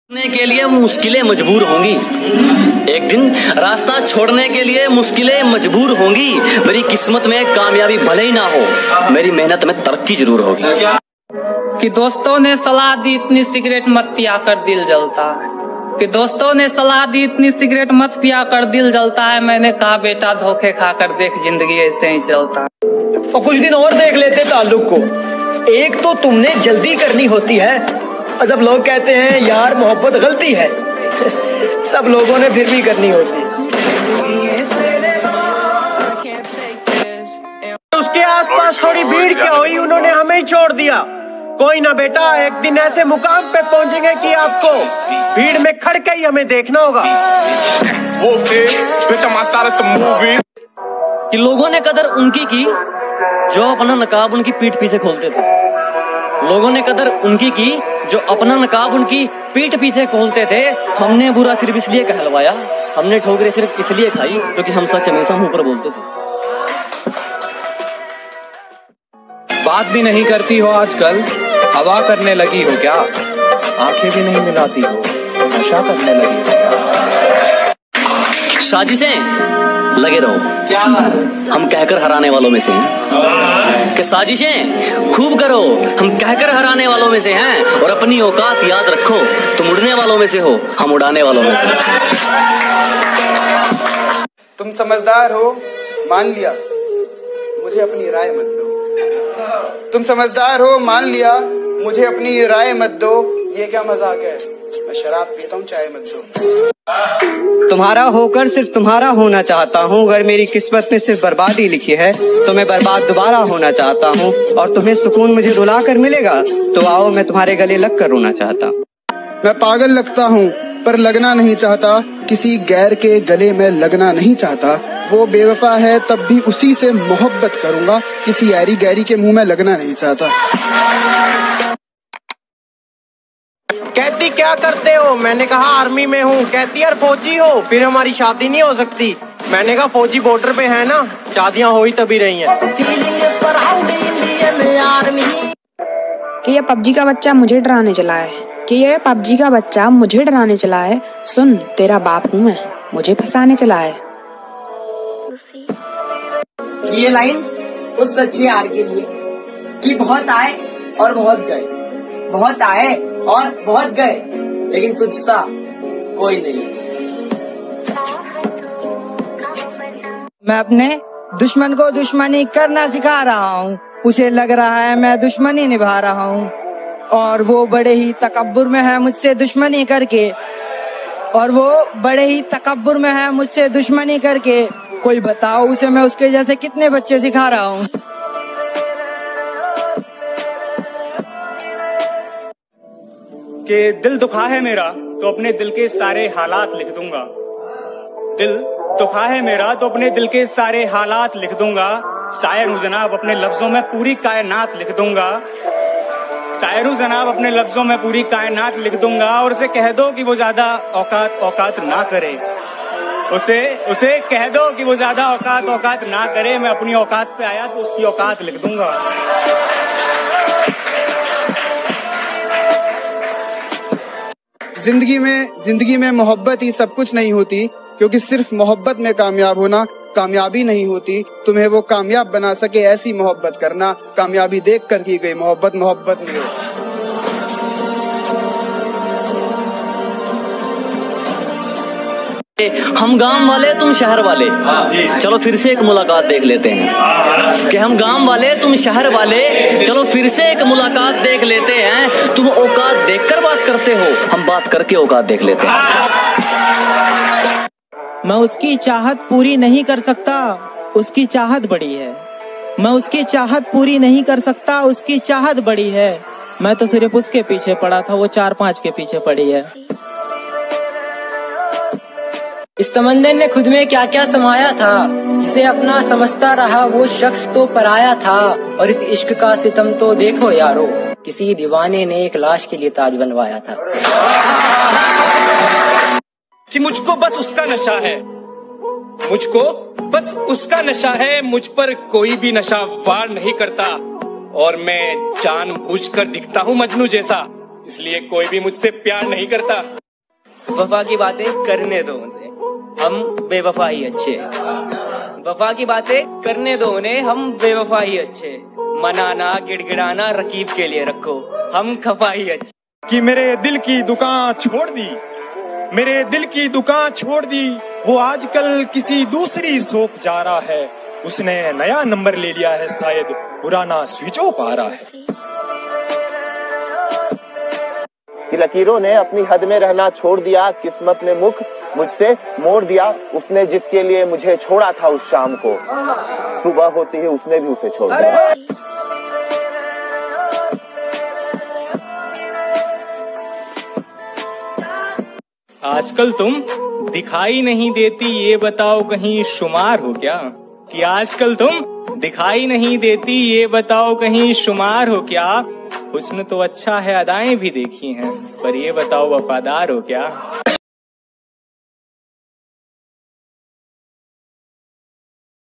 के लिए मुश्किलें मजबूर होंगी, एक दिन रास्ता छोड़ने के लिए मुश्किलें मजबूर होंगी। मेरी किस्मत में कामयाबी भले ही ना हो, मेरी मेहनत में तरक्की जरूर होगी। कि दोस्तों ने सलाह दी इतनी सिगरेट मत पिया कर दिल जलता है, कि दोस्तों ने सलाह दी इतनी सिगरेट मत पिया कर दिल जलता है। मैंने कहा बेटा धोखे खाकर देख जिंदगी ऐसे ही चलता है। और कुछ दिन और देख लेते ताल्लुक को। एक तो तुमने जल्दी करनी होती है और जब लोग कहते हैं यार मोहब्बत गलती है सब लोगों ने फिर भी करनी होती है। उसके आसपास थोड़ी भीड़ क्या हुई, उन्होंने हमें ही छोड़ दिया। कोई ना बेटा, एक दिन ऐसे मुकाम पे पहुंचेंगे कि आपको भीड़ में खड़ के ही हमें देखना होगा। कि लोगों ने कदर उनकी की जो अपना नकाब उनकी पीठ पीछे खोलते थे। लोगों ने कदर उनकी की जो अपना नकाब उनकी पीठ पीछे खोलते थे। हमने बुरा सिर्फ इसलिए कहलवाया, हमने ठोकरें सिर्फ इसलिए खाई क्योंकि हम सच हमेशा मुंह पर बोलते थे। बात भी नहीं करती हो आजकल, हवा करने लगी हो क्या? आंखें भी नहीं मिलाती हो, नशा करने लगी हो क्या? साजिशें लगे रहो, क्या हम कहकर हराने वालों में से हैं। कि साजिशें खूब करो, हम कहकर हराने वालों में से हैं। और अपनी औकात याद रखो, तुम उड़ने वालों में से हो, हम उड़ाने वालों में से। तुम समझदार हो, मान लिया, मुझे अपनी राय मत दो। तुम समझदार हो, मान लिया, मुझे अपनी राय मत दो। ये क्या मजाक है, मैं शराब पीता हूँ, चाय मत दो। तुम्हारा होकर सिर्फ तुम्हारा होना चाहता हूँ। अगर मेरी किस्मत में सिर्फ बर्बादी लिखी है तो मैं बर्बाद दोबारा होना चाहता हूँ। और तुम्हें सुकून मुझे रुला कर मिलेगा तो आओ, मैं तुम्हारे गले लग कर रोना चाहता हूँ। मैं पागल लगता हूँ पर लगना नहीं चाहता, किसी गैर के गले में लगना नहीं चाहता। वो बेवफा है तब भी उसी से मोहब्बत करूंगा, किसी यारी गैरी के मुंह में लगना नहीं चाहता। कहती क्या करते हो? मैंने कहा आर्मी में हूँ। कहती यार फौजी हो, फिर हमारी शादी नहीं हो सकती। मैंने कहा फौजी बॉर्डर पे है ना, शादियाँ हो ही तभी रही हैं। कि ये पबजी का बच्चा मुझे डराने चला है, कि ये पबजी का बच्चा मुझे डराने चला है। सुन तेरा बाप हूँ मैं, मुझे फंसाने चला है। ये लाइन उस सच्चे यार के लिए कि बहुत आए और बहुत गए, बहुत आए और बहुत गए, लेकिन तुझसा कोई नहीं। मैं अपने दुश्मन को दुश्मनी करना सिखा रहा हूँ। उसे लग रहा है मैं दुश्मनी निभा रहा हूँ, और वो बड़े ही तकब्बुर में है मुझसे दुश्मनी करके, और वो बड़े ही तकब्बुर में है मुझसे दुश्मनी करके। कोई बताओ उसे मैं उसके जैसे कितने बच्चे सिखा रहा हूँ। कि दिल दुखा है मेरा तो अपने दिल के सारे हालात लिख दूंगा। दिल दुखा है मेरा तो अपने दिल के सारे हालात लिख दूंगा। शायर हूँ जनाब, अपने लफ्जों में पूरी कायनात लिख दूंगा। शायर हूँ जनाब, अपने लफ्जों में पूरी कायनात लिख दूंगा। और उसे कह दो कि वो ज्यादा औकात ना करे। उसे कह दो कि वो ज्यादा औकात ना करे। मैं अपनी औकात पे आया तो उसकी औकात लिख दूंगा। जिंदगी में मोहब्बत ही सब कुछ नहीं होती, क्योंकि सिर्फ मोहब्बत में कामयाब होना कामयाबी नहीं होती। तुम्हें वो कामयाब बना सके ऐसी मोहब्बत करना, कामयाबी देख कर की गई मोहब्बत नहीं होती। हम गांव वाले तुम शहर वाले, चलो फिर से एक मुलाकात देख लेते हैं। कि हम गांव वाले तुम शहर वाले, चलो फिर से एक मुलाकात देख लेते हैं। तुम औकात देखकर बात करते हो, हम बात करके औकात देख लेते हैं। मैं उसकी चाहत पूरी नहीं कर सकता, उसकी चाहत बड़ी है। मैं उसकी चाहत पूरी नहीं कर सकता, उसकी चाहत बड़ी है। मैं तो सिर्फ उसके पीछे पड़ा था, वो 4-5 के पीछे पड़ी है। इस समंदर ने खुद में क्या क्या समाया था, जिसे अपना समझता रहा वो शख्स तो पराया था। और इस इश्क का सितम तो देखो यारो, किसी दीवाने ने एक लाश के लिए ताज बनवाया था। कि मुझको बस उसका नशा है, मुझको बस उसका नशा है। मुझ पर कोई भी नशा वार नहीं करता, और मैं जानबूझकर दिखता हूँ मजनू जैसा, इसलिए कोई भी मुझसे प्यार नहीं करता। वफा की बातें करने दो उन्हें, हम बेवफा ही अच्छे। वफा की बातें करने दो उन्हें, हम बेवफा ही अच्छे। मनाना गिड़गिड़ाना रकीब के लिए रखो, हम खफा ही अच्छे। कि मेरे दिल की दुकान छोड़ दी, मेरे दिल की दुकान छोड़ दी, वो आजकल किसी दूसरी शॉप जा रहा है। उसने नया नंबर ले लिया है, शायद पुराना स्विच ऑफ आ रहा है। कि लकीरों ने अपनी हद में रहना छोड़ दिया, किस्मत ने मुख मुझसे मोड़ दिया। उसने जिसके लिए मुझे छोड़ा था उस शाम को, सुबह होती ही उसने भी उसे छोड़ दिया। आजकल तुम दिखाई नहीं देती, ये बताओ कहीं शुमार हो क्या? कि आजकल तुम दिखाई नहीं देती, ये बताओ कहीं शुमार हो क्या? हुस्न तो अच्छा है, अदाएं भी देखी हैं, पर ये बताओ वफादार हो क्या?